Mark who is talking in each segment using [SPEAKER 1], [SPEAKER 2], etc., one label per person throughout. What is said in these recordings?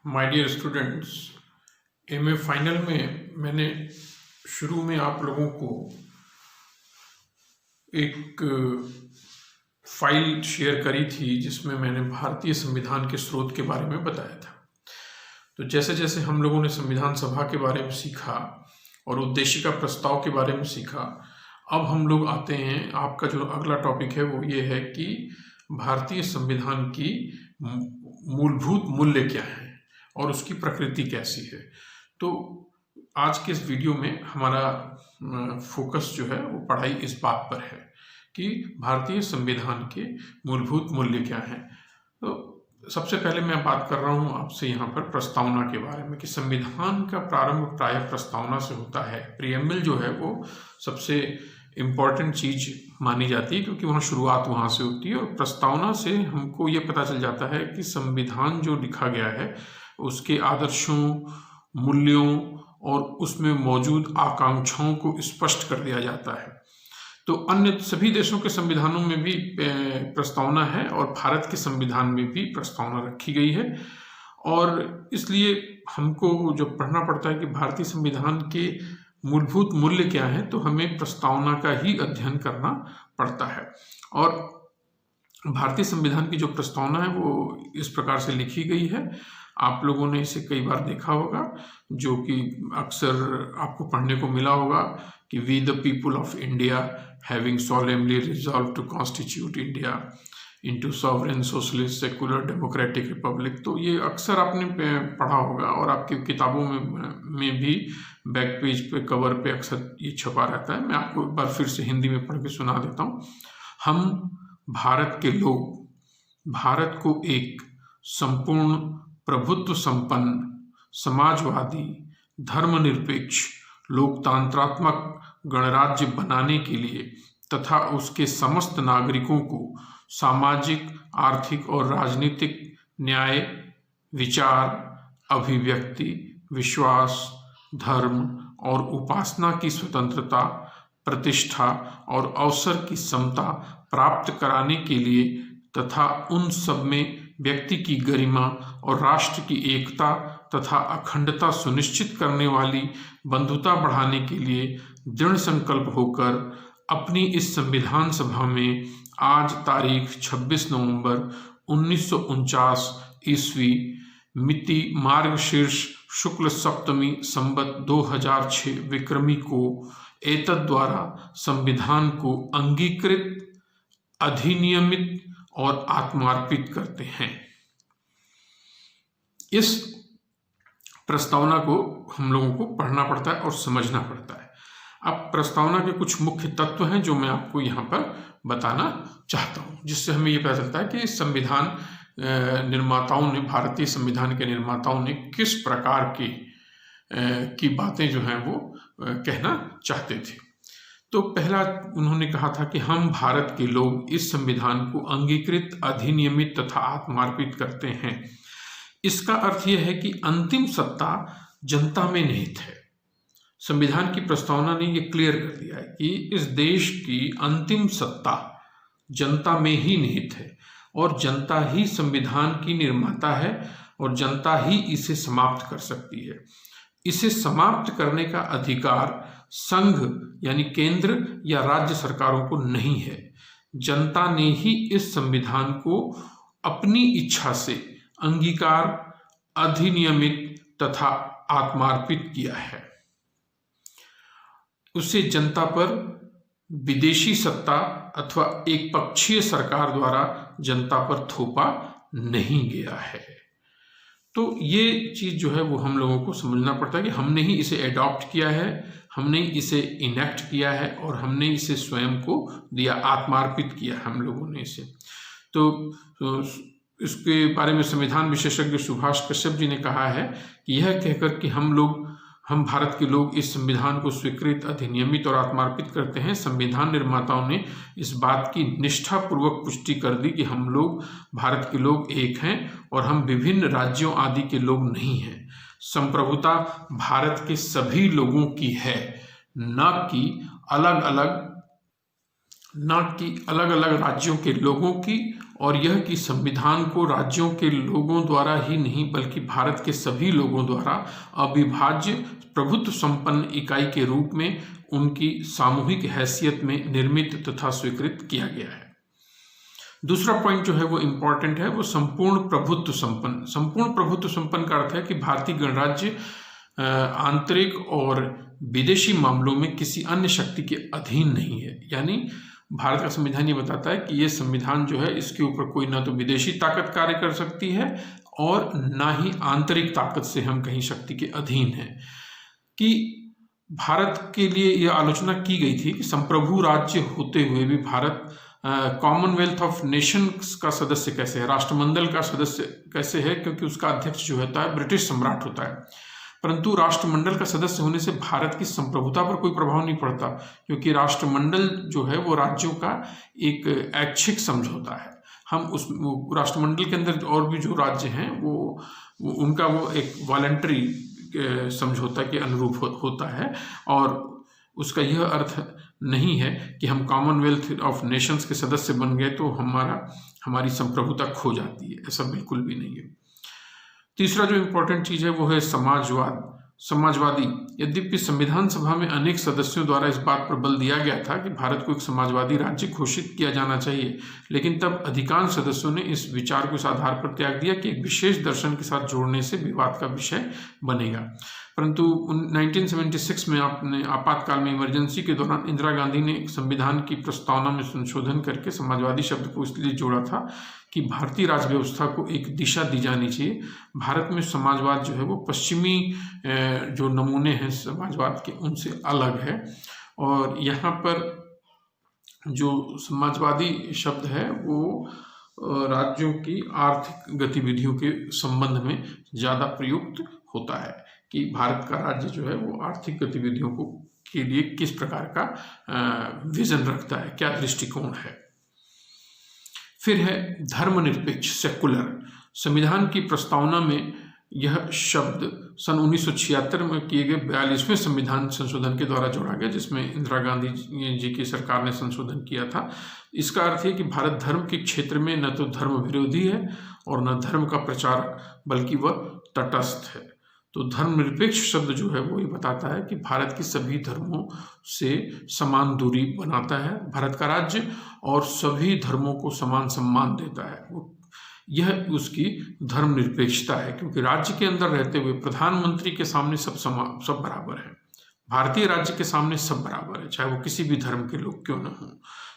[SPEAKER 1] My dear students, MA final में मैंने शुरू में आप लोगों को एक फाइल शेयर करी थी जिसमें मैंने भारतीय संविधान के स्रोत के बारे में बताया था। तो जैसे जैसे हम लोगों ने संविधान सभा के बारे में सीखा और उद्देशिका प्रस्ताव के बारे में सीखा, अब हम लोग आते हैं, आपका जो अगला टॉपिक है वो ये है कि भारतीय संविधान की मूलभूत मूल्य क्या हैं और उसकी प्रकृति कैसी है। तो आज के इस वीडियो में हमारा फोकस जो है वो पढ़ाई इस बात पर है कि भारतीय संविधान के मूलभूत मूल्य क्या हैं। तो सबसे पहले मैं बात कर रहा हूँ आपसे यहाँ पर प्रस्तावना के बारे में कि संविधान का प्रारंभ प्रायः प्रस्तावना से होता है। प्रीएम्बल जो है वो सबसे इम्पॉर्टेंट चीज मानी जाती है क्योंकि वहाँ शुरुआत वहाँ से होती है, और प्रस्तावना से हमको ये पता चल जाता है कि संविधान जो लिखा गया है उसके आदर्शों, मूल्यों और उसमें मौजूद आकांक्षाओं को स्पष्ट कर दिया जाता है। तो अन्य सभी देशों के संविधानों में भी प्रस्तावना है और भारत के संविधान में भी प्रस्तावना रखी गई है, और इसलिए हमको जो पढ़ना पड़ता है कि भारतीय संविधान के मूलभूत मूल्य क्या है, तो हमें प्रस्तावना का ही अध्ययन करना पड़ता है। और भारतीय संविधान की जो प्रस्तावना है वो इस प्रकार से लिखी गई है। आप लोगों ने इसे कई बार देखा होगा, जो कि अक्सर आपको पढ़ने को मिला होगा कि we the people of India having solemnly resolve to constitute India into sovereign socialist secular democratic republic. तो ये अक्सर आपने पढ़ा होगा और आपकी किताबों में भी बैक पेज पे, कवर पे अक्सर ये छपा रहता है। मैं आपको एक बार फिर से हिंदी में पढ़ के सुना देता हूँ। हम भारत के लोग भारत को एक संपूर्ण प्रभुत्व संपन्न, समाजवादी, धर्मनिरपेक्ष, लोकतंत्रात्मक गणराज्य बनाने के लिए तथा उसके समस्त नागरिकों को सामाजिक, आर्थिक और राजनीतिक न्याय, विचार, अभिव्यक्ति, विश्वास, धर्म और उपासना की स्वतंत्रता, प्रतिष्ठा और अवसर की समता प्राप्त कराने के लिए तथा उन सब में व्यक्ति की गरिमा और राष्ट्र की एकता तथा अखंडता सुनिश्चित करने वाली बंधुता बढ़ाने के लिए दृढ़ संकल्प होकर अपनी इस संविधान सभा में आज तारीख 26 नवंबर 1949 ईस्वी मिति मार्गशीर्ष शुक्ल सप्तमी संवत 2006 विक्रमी को एतद् द्वारा संविधान को अंगीकृत, अधिनियमित और आत्मार्पित करते हैं। इस प्रस्तावना को हम लोगों को पढ़ना पड़ता है और समझना पड़ता है। अब प्रस्तावना के कुछ मुख्य तत्व हैं जो मैं आपको यहाँ पर बताना चाहता हूँ, जिससे हमें ये पता चलता है कि संविधान निर्माताओं ने, भारतीय संविधान के निर्माताओं ने किस प्रकार की बातें जो हैं वो कहना चाहते थे। तो पहला उन्होंने कहा था कि हम भारत के लोग इस संविधान को अंगीकृत, अधिनियमित तथा आत्मार्पित करते हैं। इसका अर्थ यह है कि अंतिम सत्ता जनता में निहित है। संविधान की प्रस्तावना ने यह क्लियर कर दिया है कि इस देश की अंतिम सत्ता जनता में ही निहित है और जनता ही संविधान की निर्माता है और जनता ही इसे समाप्त कर सकती है। इसे समाप्त करने का अधिकार संघ यानी केंद्र या राज्य सरकारों को नहीं है। जनता ने ही इस संविधान को अपनी इच्छा से अंगीकार, अधिनियमित तथा आत्मार्पित किया है। उसे जनता पर विदेशी सत्ता अथवा एक पक्षीय सरकार द्वारा जनता पर थोपा नहीं गया है। तो ये चीज जो है वो हम लोगों को समझना पड़ता है कि हमने ही इसे एडॉप्ट किया है, हमने इसे इनेक्ट किया है और हमने इसे स्वयं को दिया, आत्मार्पित किया हम लोगों ने इसे। तो इसके बारे में संविधान विशेषज्ञ सुभाष कश्यप जी ने कहा है कि यह कहकर कि हम भारत के लोग इस संविधान को स्वीकृत, अधिनियमित और आत्मार्पित करते हैं, संविधान निर्माताओं ने इस बात की निष्ठापूर्वक पुष्टि कर दी कि हम लोग, भारत के लोग एक हैं और हम विभिन्न राज्यों आदि के लोग नहीं हैं। संप्रभुता भारत के सभी लोगों की है, न कि अलग अलग राज्यों के लोगों की और यह कि संविधान को राज्यों के लोगों द्वारा ही नहीं बल्कि भारत के सभी लोगों द्वारा अविभाज्य प्रभुत्व संपन्न इकाई के रूप में उनकी सामूहिक हैसियत में निर्मित तथा स्वीकृत किया गया है। दूसरा पॉइंट जो है वो इम्पॉर्टेंट है, वो संपूर्ण प्रभुत्व संपन्न। संपूर्ण प्रभुत्व संपन्न का अर्थ है कि भारतीय गणराज्य आंतरिक और विदेशी मामलों में किसी अन्य शक्ति के अधीन नहीं है। यानी भारत का संविधान ये बताता है कि ये संविधान जो है इसके ऊपर कोई ना तो विदेशी ताकत कार्य कर सकती है और ना ही आंतरिक ताकत से हम कहीं शक्ति के अधीन हैं। कि भारत के लिए यह आलोचना की गई थी कि संप्रभु राज्य होते हुए भी भारत कॉमनवेल्थ ऑफ नेशंस का सदस्य कैसे है, राष्ट्रमंडल का सदस्य कैसे है, क्योंकि उसका अध्यक्ष जो होता है ब्रिटिश सम्राट होता है। परंतु राष्ट्रमंडल का सदस्य होने से भारत की संप्रभुता पर कोई प्रभाव नहीं पड़ता, क्योंकि राष्ट्रमंडल जो है वो राज्यों का एक ऐच्छिक समझौता है। हम उस राष्ट्रमंडल के अंदर और भी जो राज्य हैं वो उनका वो एक वॉलंटरी समझौता के अनुरूप होता है, और उसका यह अर्थ नहीं है कि हम कॉमनवेल्थ ऑफ नेशंस के सदस्य बन गए तो हमारी संप्रभुता खो जाती है, ऐसा बिल्कुल भी नहीं है। तीसरा जो इम्पोर्टेंट चीज़ है वो है समाजवादी। यद्यपि संविधान सभा में अनेक सदस्यों द्वारा इस बात पर बल दिया गया था कि भारत को एक समाजवादी राज्य घोषित किया जाना चाहिए, लेकिन तब अधिकांश सदस्यों ने इस विचार को इस आधार पर त्याग दिया कि एक विशेष दर्शन के साथ जोड़ने से विवाद का विषय बनेगा। परंतु 1976 में आपने आपातकाल में इमरजेंसी के दौरान इंदिरा गांधी ने संविधान की प्रस्तावना में संशोधन करके समाजवादी शब्द को इसलिए जोड़ा था कि भारतीय राज्य व्यवस्था को एक दिशा दी जानी चाहिए। भारत में समाजवाद जो है वो पश्चिमी जो नमूने हैं समाजवाद के उनसे अलग है, और यहाँ पर जो समाजवादी शब्द है वो राज्यों की आर्थिक गतिविधियों के संबंध में ज़्यादा प्रयुक्त होता है कि भारत का राज्य जो है वो आर्थिक गतिविधियों को के लिए किस प्रकार का विजन रखता है, क्या दृष्टिकोण है। फिर है धर्मनिरपेक्ष, सेकुलर। संविधान की प्रस्तावना में यह शब्द सन 1976 में किए गए 42वें संविधान संशोधन के द्वारा जोड़ा गया, जिसमें इंदिरा गांधी जी की सरकार ने संशोधन किया था। इसका अर्थ है कि भारत धर्म के क्षेत्र में न तो धर्म विरोधी है और न धर्म का प्रचारक, बल्कि वह तटस्थ है। तो धर्मनिरपेक्ष शब्द जो है वो ये बताता है कि भारत के सभी धर्मों से समान दूरी बनाता है भारत का राज्य, और सभी धर्मों को समान सम्मान देता है। यह उसकी धर्मनिरपेक्षता है, क्योंकि राज्य के अंदर रहते हुए प्रधानमंत्री के सामने सब बराबर है। भारतीय राज्य के सामने सब बराबर है, चाहे वो किसी भी धर्म के लोग क्यों न हों।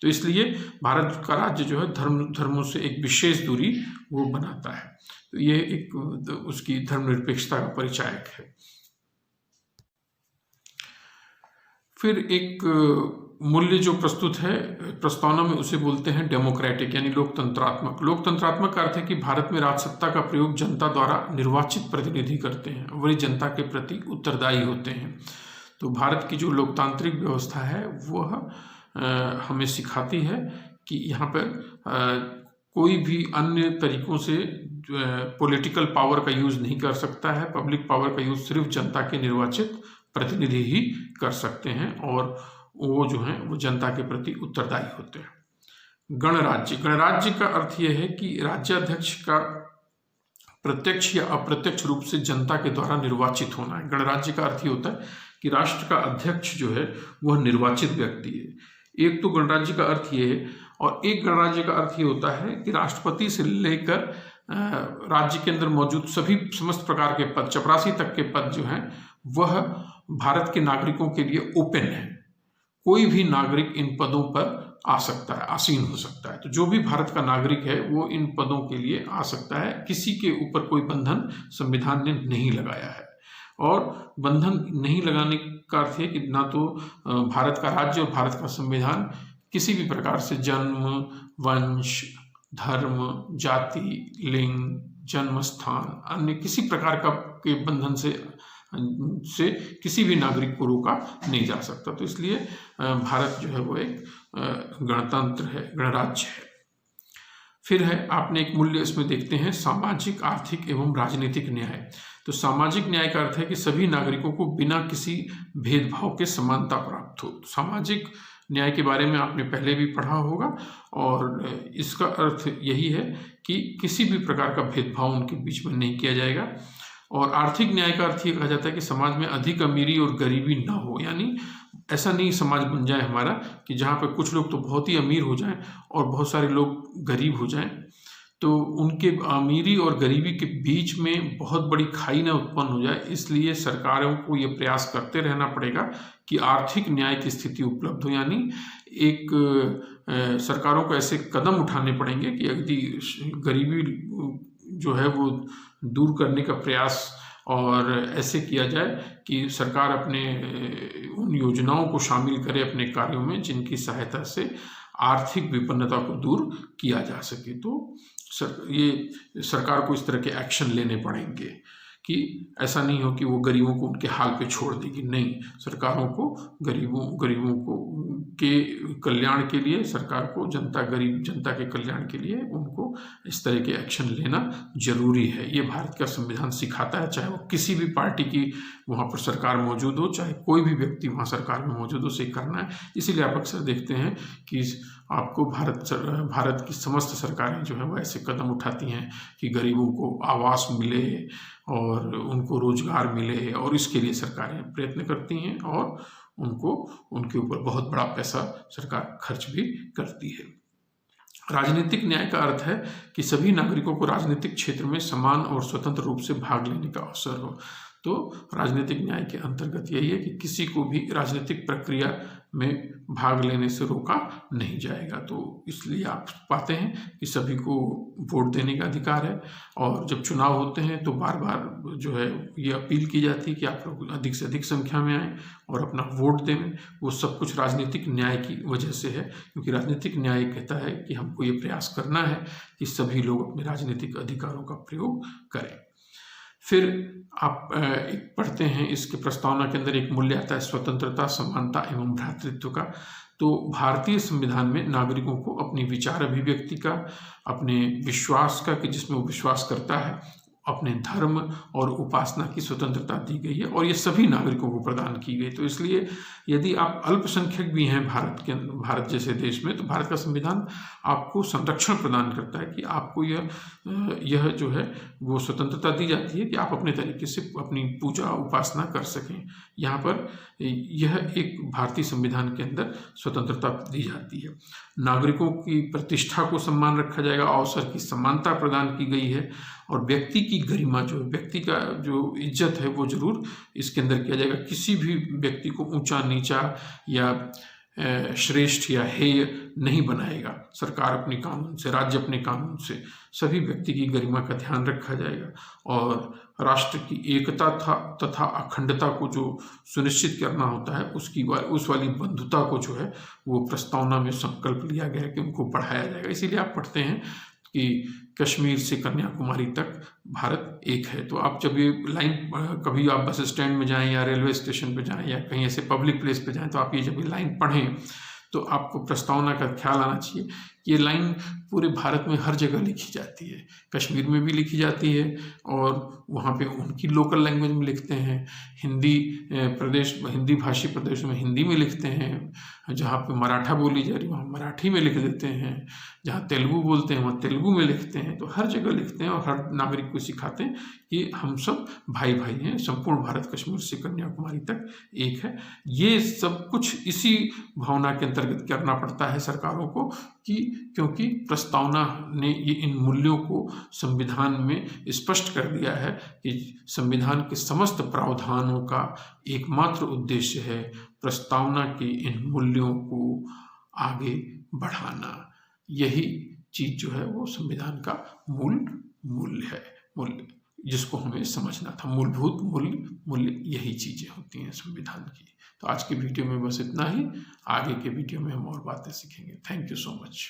[SPEAKER 1] तो इसलिए भारत का राज्य जो है धर्मों से एक विशेष दूरी वो बनाता है। तो ये एक उसकी धर्मनिरपेक्षता का परिचायक है। फिर एक मूल्य जो प्रस्तुत है प्रस्तावना में, उसे बोलते हैं डेमोक्रेटिक, यानी लोकतंत्रात्मक। लोकतंत्रात्मक का अर्थ है कि भारत में राजसत्ता का प्रयोग जनता द्वारा निर्वाचित प्रतिनिधि करते हैं, वही जनता के प्रति उत्तरदायी होते हैं। तो भारत की जो लोकतांत्रिक व्यवस्था है वह हमें सिखाती है कि यहाँ पर कोई भी अन्य तरीकों से पॉलिटिकल पावर का यूज़ नहीं कर सकता है। पब्लिक पावर का यूज़ सिर्फ जनता के निर्वाचित प्रतिनिधि ही कर सकते हैं, और वो जो हैं वो जनता के प्रति उत्तरदायी होते हैं। गणराज्य। गणराज्य का अर्थ यह है कि राज्याध्यक्ष का प्रत्यक्ष या अप्रत्यक्ष रूप से जनता के द्वारा निर्वाचित होना है। गणराज्य का अर्थ ये होता है कि राष्ट्र का अध्यक्ष जो है वह निर्वाचित व्यक्ति है। एक तो गणराज्य का अर्थ ये है, और एक गणराज्य का अर्थ ये होता है कि राष्ट्रपति से लेकर राज्य के अंदर मौजूद सभी समस्त प्रकार के पद, चपरासी तक के पद जो हैं वह भारत के नागरिकों के लिए ओपन है। कोई भी नागरिक इन पदों पर आ सकता है, आसीन हो सकता है। तो जो भी भारत का नागरिक है वो इन पदों के लिए आ सकता है। किसी के ऊपर कोई बंधन संविधान ने नहीं लगाया है, और बंधन नहीं लगाने का अर्थ है कि ना तो भारत का राज्य और भारत का संविधान किसी भी प्रकार से जन्म, वंश, धर्म, जाति, लिंग, जन्म स्थान, अन्य किसी प्रकार के बंधन से किसी भी नागरिक को रोका नहीं जा सकता। तो इसलिए भारत जो है वो एक गणतंत्र है, गणराज्य है। फिर है, आपने एक मूल्य इसमें देखते हैं, सामाजिक, आर्थिक एवं राजनीतिक न्याय। तो सामाजिक न्याय का अर्थ है कि सभी नागरिकों को बिना किसी भेदभाव के समानता प्राप्त हो। सामाजिक न्याय के बारे में आपने पहले भी पढ़ा होगा, और इसका अर्थ यही है कि किसी भी प्रकार का भेदभाव उनके बीच में नहीं किया जाएगा। और आर्थिक न्याय का अर्थ ये कहा जाता है कि समाज में अधिक अमीरी और गरीबी ना हो, यानी ऐसा नहीं समाज बन जाए हमारा कि जहाँ पे कुछ लोग तो बहुत ही अमीर हो जाएं और बहुत सारे लोग गरीब हो जाएं, तो उनके अमीरी और गरीबी के बीच में बहुत बड़ी खाई ना उत्पन्न हो जाए। इसलिए सरकारों को ये प्रयास करते रहना पड़ेगा कि आर्थिक न्याय की स्थिति उपलब्ध हो, यानी एक सरकारों को ऐसे कदम उठाने पड़ेंगे कि यदि गरीबी जो है वो दूर करने का प्रयास और ऐसे किया जाए कि सरकार अपने उन योजनाओं को शामिल करे अपने कार्यों में जिनकी सहायता से आर्थिक विपन्नता को दूर किया जा सके। तो ये सरकार को इस तरह के एक्शन लेने पड़ेंगे कि ऐसा नहीं हो कि वो गरीबों को उनके हाल पे छोड़ देगी। नहीं, सरकारों को गरीबों को के कल्याण के लिए, सरकार को गरीब जनता के कल्याण के लिए उनको इस तरह के एक्शन लेना जरूरी है। ये भारत का संविधान सिखाता है, चाहे वो किसी भी पार्टी की वहाँ पर सरकार मौजूद हो, चाहे कोई भी व्यक्ति वहाँ सरकार में मौजूद हो, उसे करना है। इसीलिए आप अक्सर देखते हैं कि आपको भारत की समस्त सरकारें जो है वो ऐसे कदम उठाती हैं कि गरीबों को आवास मिले और उनको रोजगार मिले, और इसके लिए सरकारें प्रयत्न करती हैं और उनके ऊपर बहुत बड़ा पैसा सरकार खर्च भी करती है। राजनीतिक न्याय का अर्थ है कि सभी नागरिकों को राजनीतिक क्षेत्र में समान और स्वतंत्र रूप से भाग लेने का अवसर हो। तो राजनीतिक न्याय के अंतर्गत यही है कि किसी को भी राजनीतिक प्रक्रिया में भाग लेने से रोका नहीं जाएगा। तो इसलिए आप पाते हैं कि सभी को वोट देने का अधिकार है, और जब चुनाव होते हैं तो बार बार जो है ये अपील की जाती है कि आप लोग अधिक से अधिक संख्या में आएँ और अपना वोट दें। वो सब कुछ राजनीतिक न्याय की वजह से है, क्योंकि राजनीतिक न्याय कहता है कि हमको ये प्रयास करना है कि सभी लोग अपने राजनीतिक अधिकारों का प्रयोग करें। फिर आप एक पढ़ते हैं, इसके प्रस्तावना के अंदर एक मूल्य आता है स्वतंत्रता, समानता एवं भ्रातृत्व का। तो भारतीय संविधान में नागरिकों को अपनी विचार अभिव्यक्ति का, अपने विश्वास का कि जिसमें वो विश्वास करता है, अपने धर्म और उपासना की स्वतंत्रता दी गई है, और ये सभी नागरिकों को प्रदान की गई। तो इसलिए यदि आप अल्पसंख्यक भी हैं भारत जैसे देश में, तो भारत का संविधान आपको संरक्षण प्रदान करता है कि आपको यह जो है वो स्वतंत्रता दी जाती है कि आप अपने तरीके से अपनी पूजा उपासना कर सकें। यहाँ पर यह एक भारतीय संविधान के अंदर स्वतंत्रता दी जाती है। नागरिकों की प्रतिष्ठा को सम्मान रखा जाएगा, अवसर की समानता प्रदान की गई है, और व्यक्ति की गरिमा जो है, व्यक्ति का जो इज्जत है वो जरूर इसके अंदर किया जाएगा। किसी भी व्यक्ति को ऊंचा नीचा या श्रेष्ठ या हेय नहीं बनाएगा। सरकार अपने कानून से, राज्य अपने कानून से सभी व्यक्ति की गरिमा का ध्यान रखा जाएगा, और राष्ट्र की एकता तथा अखंडता को जो सुनिश्चित करना होता है उस वाली बंधुता को जो है वो प्रस्तावना में संकल्प लिया गया है कि उनको बढ़ाया जाएगा। इसीलिए आप पढ़ते हैं कि कश्मीर से कन्याकुमारी तक भारत एक है। तो आप जब ये लाइन, कभी आप बस स्टैंड में जाएं या रेलवे स्टेशन पे जाएं या कहीं ऐसे पब्लिक प्लेस पे जाएं, तो आप ये जब ये लाइन पढ़ें तो आपको प्रस्तावना का ख्याल आना चाहिए। ये लाइन पूरे भारत में हर जगह लिखी जाती है, कश्मीर में भी लिखी जाती है और वहाँ पे उनकी लोकल लैंग्वेज में लिखते हैं। हिंदी भाषी प्रदेशों में हिंदी में लिखते हैं, जहाँ पे मराठा बोली जा रही वहाँ मराठी में लिख देते हैं, जहाँ तेलुगु बोलते हैं वहाँ तेलुगु में लिखते हैं। तो हर जगह लिखते हैं और हर नागरिक को सिखाते हैं कि हम सब भाई भाई हैं, संपूर्ण भारत कश्मीर से कन्याकुमारी तक एक है। ये सब कुछ इसी भावना के अंतर्गत करना पड़ता है सरकारों को क्योंकि प्रस्तावना ने ये इन मूल्यों को संविधान में स्पष्ट कर दिया है कि संविधान के समस्त प्रावधानों का एकमात्र उद्देश्य है प्रस्तावना के इन मूल्यों को आगे बढ़ाना। यही चीज जो है वो संविधान का मूल्य है, मूल्य जिसको हमें समझना था। मूलभूत मूल्य यही चीजें होती हैं संविधान की। तो आज के वीडियो में बस इतना ही, आगे के वीडियो में हम और बातें सीखेंगे। Thank you so much.